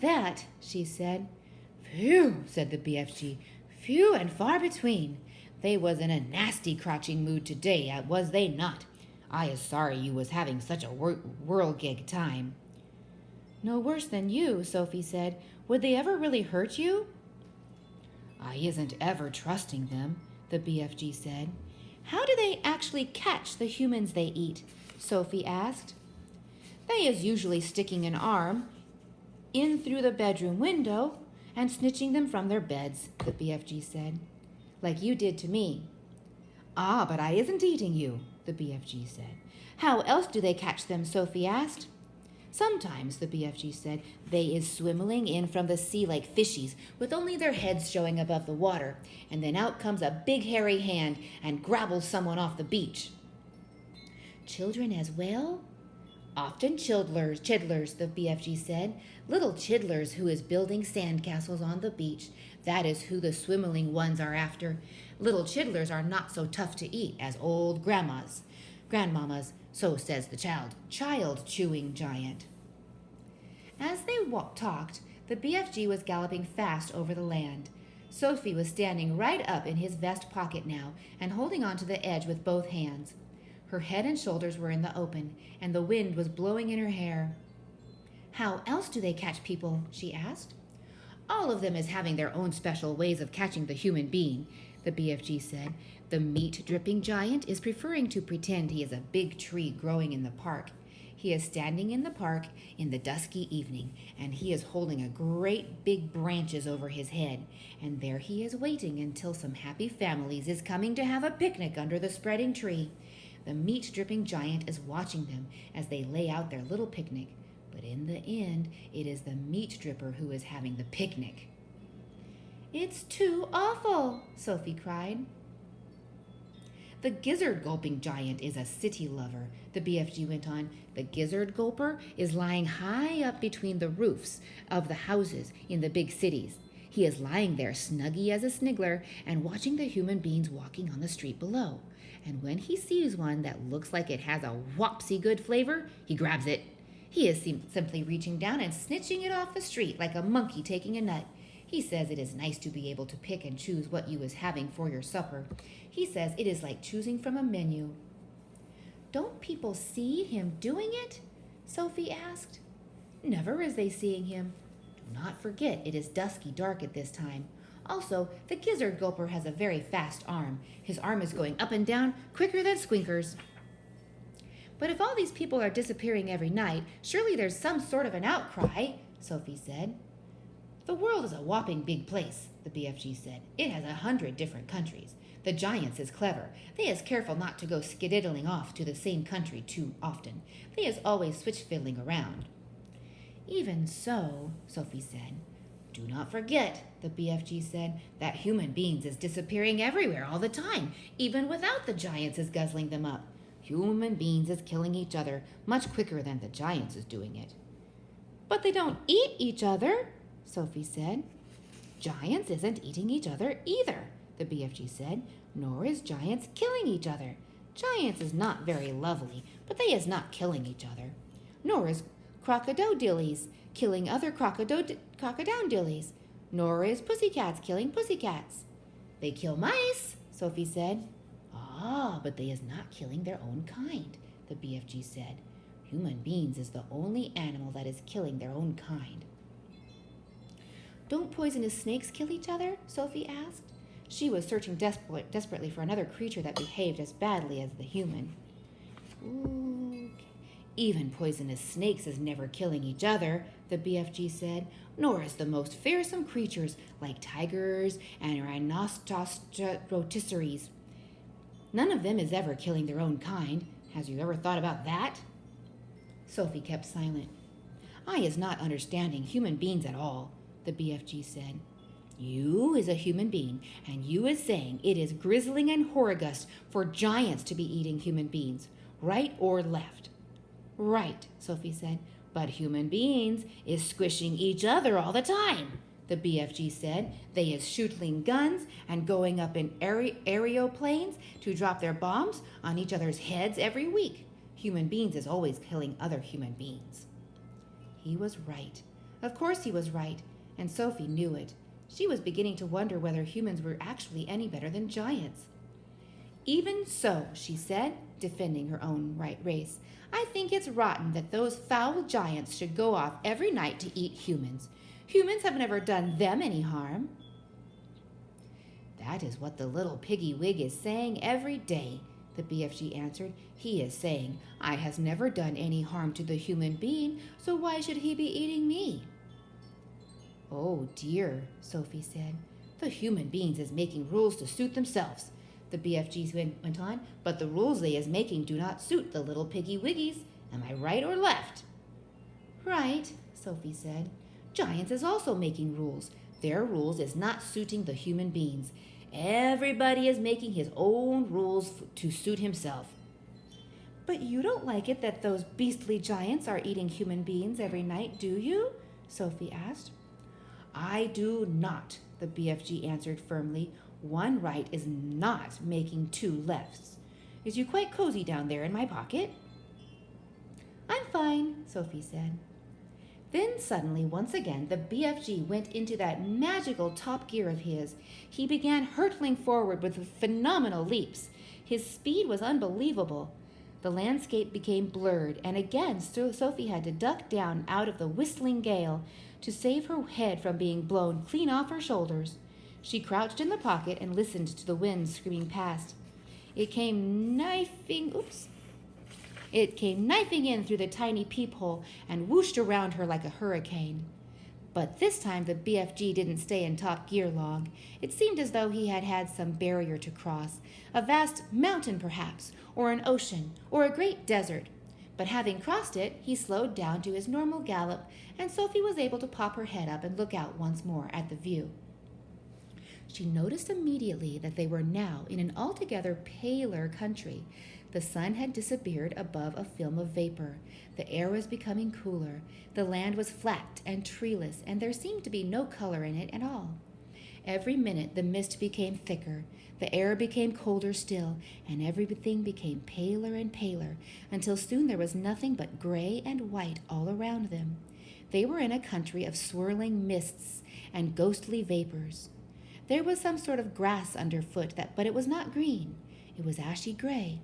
like that, she said. Phew, said the BFG. Few and far between. They was in a nasty crouching mood today, was they not? I is sorry you was having such a whirligig time. No worse than you, Sophie said. Would they ever really hurt you? I isn't ever trusting them, the BFG said. How do they actually catch the humans they eat? Sophie asked. They is usually sticking an arm in through the bedroom window and snitching them from their beds, the BFG said. Like you did to me. Ah, but I isn't eating you, the BFG said. How else do they catch them? Sophie asked. Sometimes, the BFG said, they is swimming in from the sea like fishies, with only their heads showing above the water, and then out comes a big hairy hand and grabbles someone off the beach. Children as well? Often chidlers, the BFG said. Little chidlers who is building sandcastles on the beach. That is who the swimming ones are after. Little chidlers are not so tough to eat as old grandmamas, so says the child-chewing giant. As they talked, the BFG was galloping fast over the land. Sophie was standing right up in his vest pocket now and holding on to the edge with both hands. Her head and shoulders were in the open, and the wind was blowing in her hair. How else do they catch people? She asked. All of them is having their own special ways of catching the human being, the BFG said. The meat-dripping giant is preferring to pretend he is a big tree growing in the park. He is standing in the park in the dusky evening, and he is holding a great big branches over his head, and there he is waiting until some happy families is coming to have a picnic under the spreading tree. The meat-dripping giant is watching them as they lay out their little picnic, but in the end, it is the meat dripper who is having the picnic. It's too awful, Sophie cried. The gizzard-gulping giant is a city lover, the BFG went on. The gizzard-gulper is lying high up between the roofs of the houses in the big cities. He is lying there snuggy as a sniggler and watching the human beings walking on the street below. And when he sees one that looks like it has a whopsy good flavor, he grabs it. He is simply reaching down and snitching it off the street like a monkey taking a nut. He says it is nice to be able to pick and choose what you is having for your supper. He says it is like choosing from a menu. Don't people see him doing it? Sophie asked. Never is they seeing him. Do not forget it is dusky dark at this time. Also, the gizzard gulper has a very fast arm. His arm is going up and down quicker than Squinkers. But if all these people are disappearing every night, surely there's some sort of an outcry, Sophie said. The world is a whopping big place, the BFG said. It has 100 different countries. The giants is clever. They is careful not to go skididdling off to the same country too often. They is always switch-fiddling around. Even so, Sophie said. Do not forget, the BFG said, that human beings is disappearing everywhere all the time, even without the giants is guzzling them up. Human beings is killing each other much quicker than the giants is doing it. But they don't eat each other, Sophie said. Giants isn't eating each other either, the BFG said, nor is giants killing each other. Giants is not very lovely, but they is not killing each other. Nor is crocodilies killing other crocodilies, nor is pussycats killing pussycats. They kill mice, Sophie said. Ah, but they is not killing their own kind, the BFG said. Human beings is the only animal that is killing their own kind. Don't poisonous snakes kill each other? Sophie asked. She was searching desperately for another creature that behaved as badly as the human. Ooh. Even poisonous snakes is never killing each other, the BFG said, nor is the most fearsome creatures like tigers and rhinoceroses. None of them is ever killing their own kind. Has you ever thought about that? Sophie kept silent. I is not understanding human beings at all, the BFG said. You is a human being, and you is saying it is grizzling and horrigust for giants to be eating human beings, right or left? Right, Sophie said, but human beings is squishing each other all the time, the BFG said. They is shooting guns and going up in aeroplanes to drop their bombs on each other's heads every week. Human beings is always killing other human beings. He was right. Of course he was right, and Sophie knew it. She was beginning to wonder whether humans were actually any better than giants. Even so, she said, defending her own race, I think it's rotten that those foul giants should go off every night to eat humans. Humans have never done them any harm. That is what the little piggy wig is saying every day, the BFG answered. He is saying, I has never done any harm to the human being, so why should he be eating me? Oh dear, Sophie said. The human beings is making rules to suit themselves, the BFGs went on, but the rules they is making do not suit the little piggy wiggies. Am I right or left? Right, Sophie said. Giants is also making rules. Their rules is not suiting the human beings. Everybody is making his own rules to suit himself. But you don't like it that those beastly giants are eating human beings every night, do you? Sophie asked. I do not, the BFG answered firmly. One right is not making two lefts. Is you quite cozy down there in my pocket? I'm fine, Sophie said. Then suddenly, once again, the BFG went into that magical top gear of his. He began hurtling forward with phenomenal leaps. His speed was unbelievable. The landscape became blurred, and again Sophie had to duck down out of the whistling gale to save her head from being blown clean off her shoulders. She crouched in the pocket and listened to the wind screaming past. It came knifing in through the tiny peephole and whooshed around her like a hurricane. But this time the BFG didn't stay in top gear long. It seemed as though he had had some barrier to cross, a vast mountain perhaps, or an ocean, or a great desert. But having crossed it, he slowed down to his normal gallop, and Sophie was able to pop her head up and look out once more at the view. She noticed immediately that they were now in an altogether paler country. The sun had disappeared above a film of vapor. The air was becoming cooler. The land was flat and treeless, and there seemed to be no color in it at all. Every minute the mist became thicker, the air became colder still, and everything became paler and paler, until soon there was nothing but gray and white all around them. They were in a country of swirling mists and ghostly vapors. There was some sort of grass underfoot, but it was not green. It was ashy gray.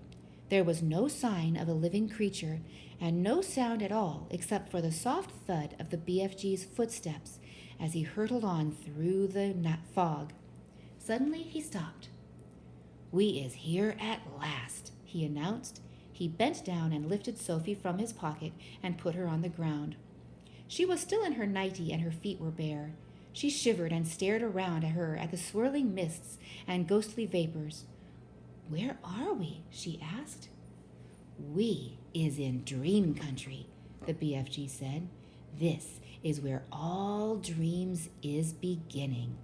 There was no sign of a living creature, and no sound at all except for the soft thud of the BFG's footsteps as he hurtled on through the fog. Suddenly he stopped. We is here at last, he announced. He bent down and lifted Sophie from his pocket and put her on the ground. She was still in her nightie and her feet were bare. She shivered and stared around at her at the swirling mists and ghostly vapors. Where are we? She asked. We is in dream country, the BFG said. This is where all dreams is beginning.